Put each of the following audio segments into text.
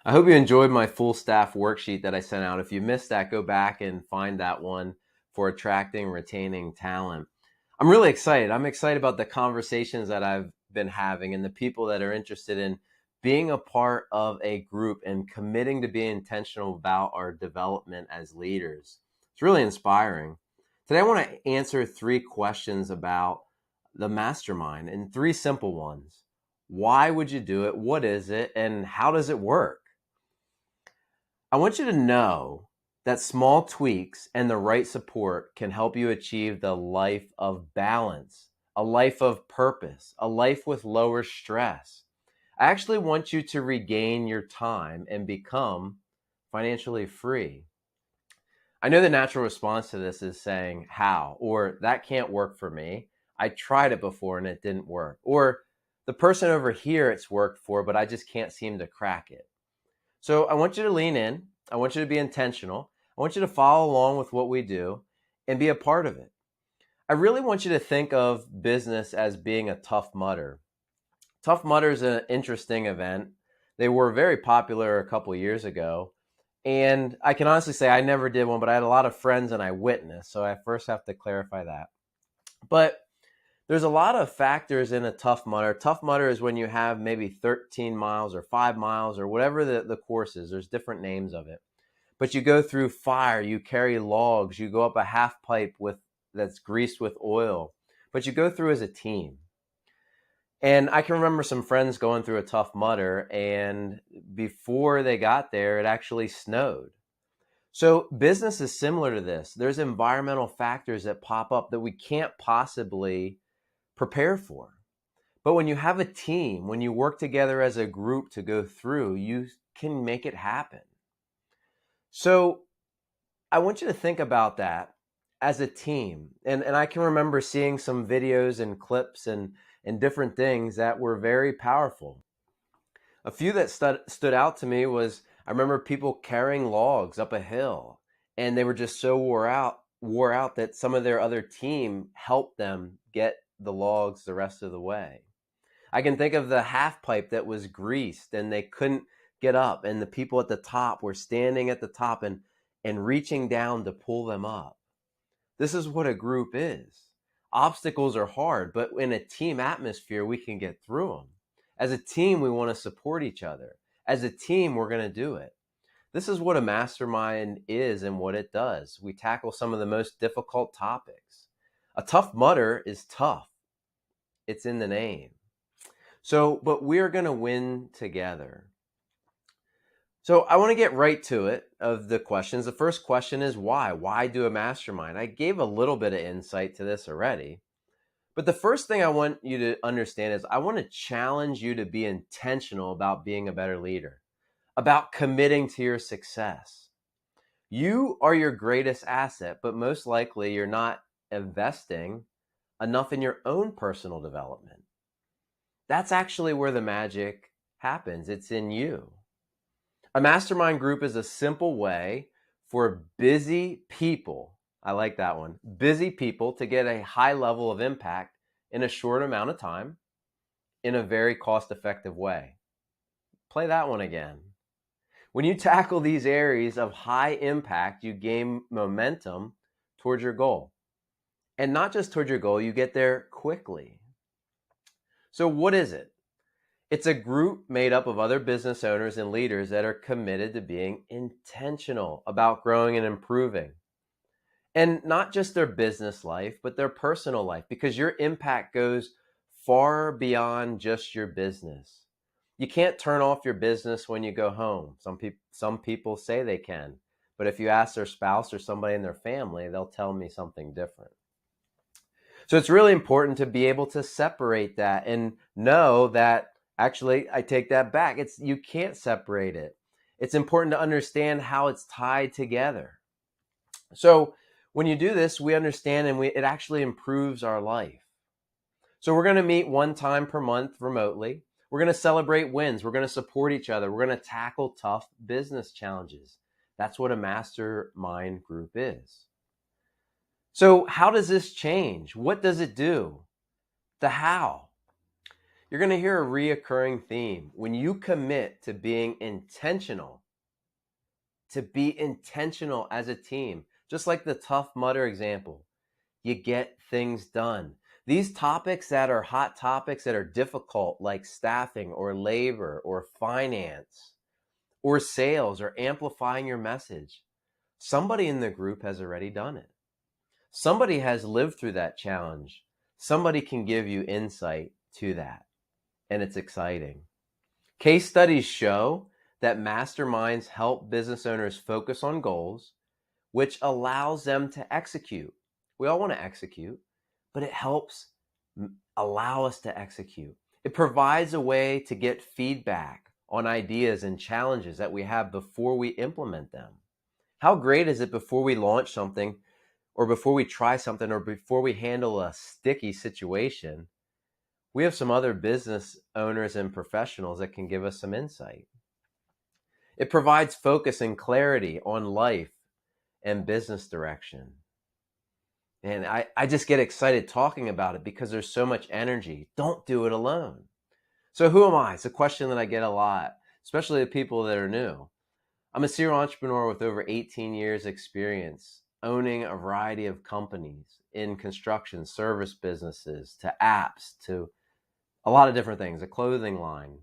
I hope you enjoyed my full staff worksheet that I sent out. If you missed that, go back and find that one for attracting, retaining talent. I'm really excited. I'm excited about the conversations that I've been having and the people that are interested in being a part of a group and committing to being intentional about our development as leaders. It's really inspiring. Today, I want to answer 3 questions about the mastermind, and 3 simple ones. Why would you do it? What is it? And how does it work? I want you to know that small tweaks and the right support can help you achieve the life of balance, a life of purpose, a life with lower stress. I actually want you to regain your time and become financially free. I know the natural response to this is saying, how? Or that can't work for me. I tried it before and it didn't work. Or the person over here it's worked for, but I just can't seem to crack it. So I want you to lean in. I want you to be intentional. I want you to follow along with what we do and be a part of it. I really want you to think of business as being a Tough Mudder. Tough Mudder is an interesting event. They were very popular a couple of years ago. And I can honestly say I never did one, but I had a lot of friends and I witnessed. So I first have to clarify that. But there's a lot of factors in a Tough Mudder. Tough Mudder is when you have maybe 13 miles or 5 miles or whatever the course is. There's different names of it. But you go through fire, you carry logs, you go up a half pipe that's greased with oil. But you go through as a team. And I can remember some friends going through a Tough Mudder, and before they got there, it actually snowed. So business is similar to this. There's environmental factors that pop up that we can't possibly prepare for. But when you have a team, when you work together as a group to go through, you can make it happen. So I want you to think about that as a team. And I can remember seeing some videos and clips and different things that were very powerful. A few that stood out to me was I remember people carrying logs up a hill, and they were just so wore out that some of their other team helped them get the logs the rest of the way. I can think of the half pipe that was greased and they couldn't get up, and the people at the top were standing at the top and reaching down to pull them up. This is what a group is. Obstacles are hard, but in a team atmosphere, we can get through them. As a team, we want to support each other. As a team, we're going to do it. This is what a mastermind is and what it does. We tackle some of the most difficult topics. A Tough Mudder is tough. It's in the name. So, but we're going to win together. So I want to get right to it of the questions. The first question is why? Why do a mastermind? I gave a little bit of insight to this already. But the first thing I want you to understand is I want to challenge you to be intentional about being a better leader, about committing to your success. You are your greatest asset, but most likely you're not investing enough in your own personal development. That's actually where the magic happens. It's in you. A mastermind group is a simple way for busy people, I like that one, busy people to get a high level of impact in a short amount of time in a very cost-effective way. Play that one again. When you tackle these areas of high impact, you gain momentum towards your goal. And not just towards your goal, you get there quickly. So what is it? It's a group made up of other business owners and leaders that are committed to being intentional about growing and improving. And not just their business life, but their personal life, because your impact goes far beyond just your business. You can't turn off your business when you go home. Some people say they can, but if you ask their spouse or somebody in their family, they'll tell me something different. So it's really important to be able to separate that and know that actually, I take that back. You can't separate it. It's important to understand how it's tied together. So when you do this, we understand and it actually improves our life. So we're going to meet one time per month remotely. We're going to celebrate wins. We're going to support each other. We're going to tackle tough business challenges. That's what a mastermind group is. So how does this change? What does it do? The how. You're going to hear a reoccurring theme. When you commit to being intentional, to be intentional as a team, just like the Tough Mudder example, you get things done. These topics that are hot topics that are difficult, like staffing or labor or finance or sales or amplifying your message, somebody in the group has already done it. Somebody has lived through that challenge. Somebody can give you insight to that. And it's exciting. Case studies show that masterminds help business owners focus on goals, which allows them to execute. We all want to execute, but it helps allow us to execute. It provides a way to get feedback on ideas and challenges that we have before we implement them. How great is it before we launch something, or before we try something, or before we handle a sticky situation? We have some other business owners and professionals that can give us some insight. It provides focus and clarity on life and business direction. And I just get excited talking about it because there's so much energy. Don't do it alone. So who am I? It's a question that I get a lot, especially the people that are new. I'm a serial entrepreneur with over 18 years experience owning a variety of companies in construction, service businesses, to apps, to a lot of different things, a clothing line.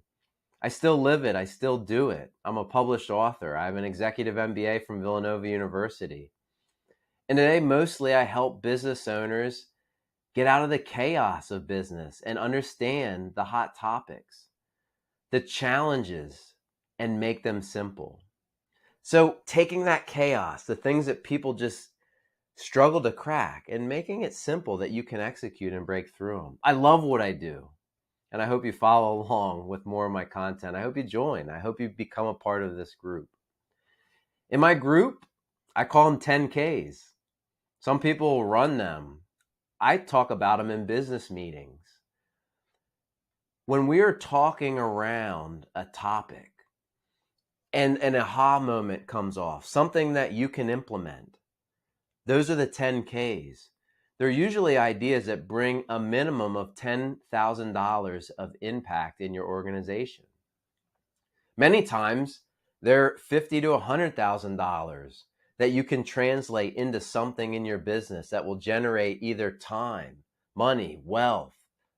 I still live it. I still do it. I'm a published author. I have an executive MBA from Villanova University. And today, mostly I help business owners get out of the chaos of business and understand the hot topics, the challenges, and make them simple. So taking that chaos, the things that people just struggle to crack, and making it simple that you can execute and break through them. I love what I do. And I hope you follow along with more of my content. I hope you join. I hope you become a part of this group. In my group, I call them 10Ks. Some people run them. I talk about them in business meetings. When we are talking around a topic and an aha moment comes off, something that you can implement, those are the 10Ks. They're usually ideas that bring a minimum of $10,000 of impact in your organization. Many times, they're $50,000 to $100,000 that you can translate into something in your business that will generate either time, money, wealth,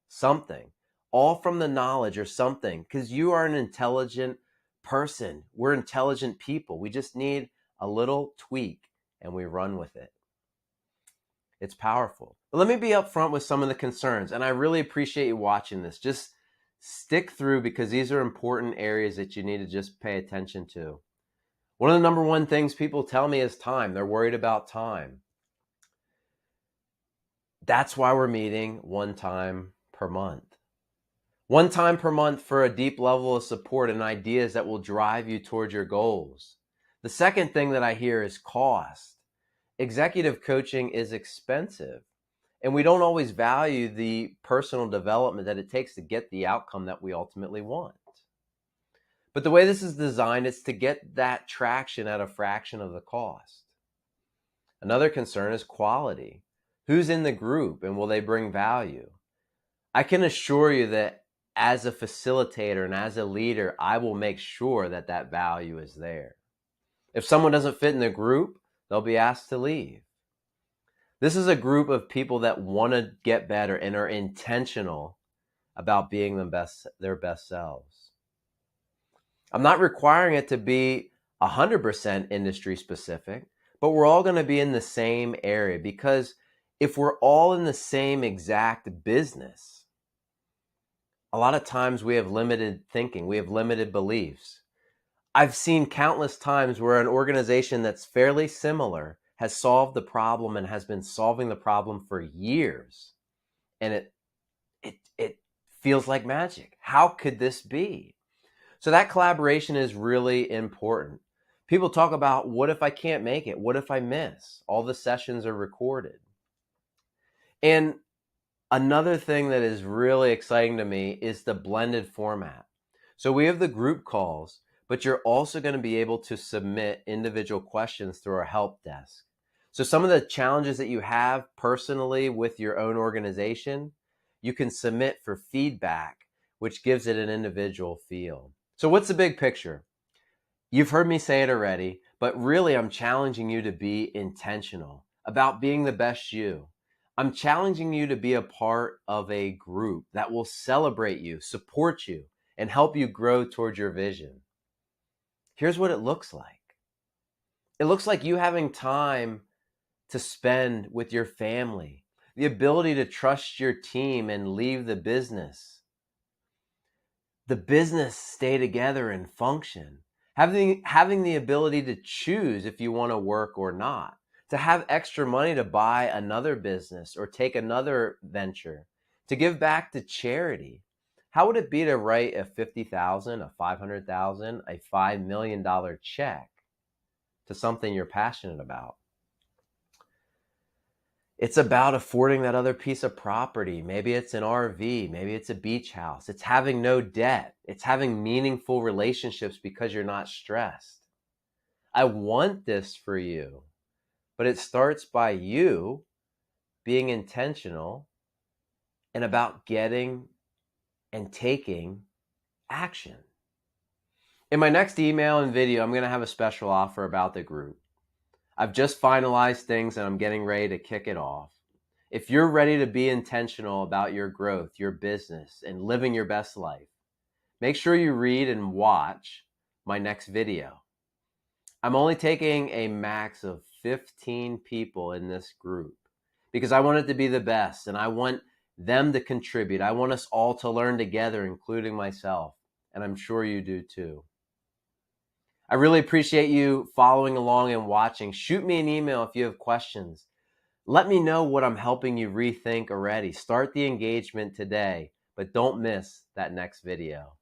something, all from the knowledge or something, because you are an intelligent person. We're intelligent people. We just need a little tweak and we run with it. It's powerful. But let me be upfront with some of the concerns, and I really appreciate you watching this. Just stick through, because these are important areas that you need to just pay attention to. One of the number one things people tell me is time. They're worried about time. That's why we're meeting one time per month. One time per month for a deep level of support and ideas that will drive you towards your goals. The second thing that I hear is cost. Executive coaching is expensive, and we don't always value the personal development that it takes to get the outcome that we ultimately want. But the way this is designed is to get that traction at a fraction of the cost. Another concern is quality. Who's in the group, and will they bring value? I can assure you that as a facilitator and as a leader, I will make sure that that value is there. If someone doesn't fit in the group, they'll be asked to leave. This is a group of people that want to get better and are intentional about being their best selves. I'm not requiring it to be 100% industry specific, but we're all going to be in the same area, because if we're all in the same exact business, a lot of times we have limited thinking, we have limited beliefs. I've seen countless times where an organization that's fairly similar has solved the problem and has been solving the problem for years. And it feels like magic. How could this be? So that collaboration is really important. People talk about, what if I can't make it? What if I miss? All the sessions are recorded. And another thing that is really exciting to me is the blended format. So we have the group calls, but you're also going to be able to submit individual questions through our help desk. So some of the challenges that you have personally with your own organization, you can submit for feedback which gives it an individual feel. So what's the big picture? You've heard me say it already, but really I'm challenging you to be intentional about being the best you. I'm challenging you to be a part of a group that will celebrate you, support you, and help you grow towards your vision. Here's what it looks like. It looks like you having time to spend with your family, the ability to trust your team and leave the business stay together and function, having the ability to choose if you want to work or not, to have extra money to buy another business or take another venture, to give back to charity. How would it be to write a $50,000, a $500,000, a $5 million check to something you're passionate about? It's about affording that other piece of property. Maybe it's an RV, maybe it's a beach house. It's having no debt. It's having meaningful relationships because you're not stressed. I want this for you, but it starts by you being intentional and about getting and taking action. In my next email and video, I'm going to have a special offer about the group. I've just finalized things and I'm getting ready to kick it off. If you're ready to be intentional about your growth, your business, and living your best life, make sure you read and watch my next video. I'm only taking a max of 15 people in this group because I want it to be the best and I want them to contribute. I want us all to learn together, including myself, and I'm sure you do too. I really appreciate you following along and watching. Shoot me an email if you have questions. Let me know what I'm helping you rethink already. Start the engagement today, but don't miss that next video.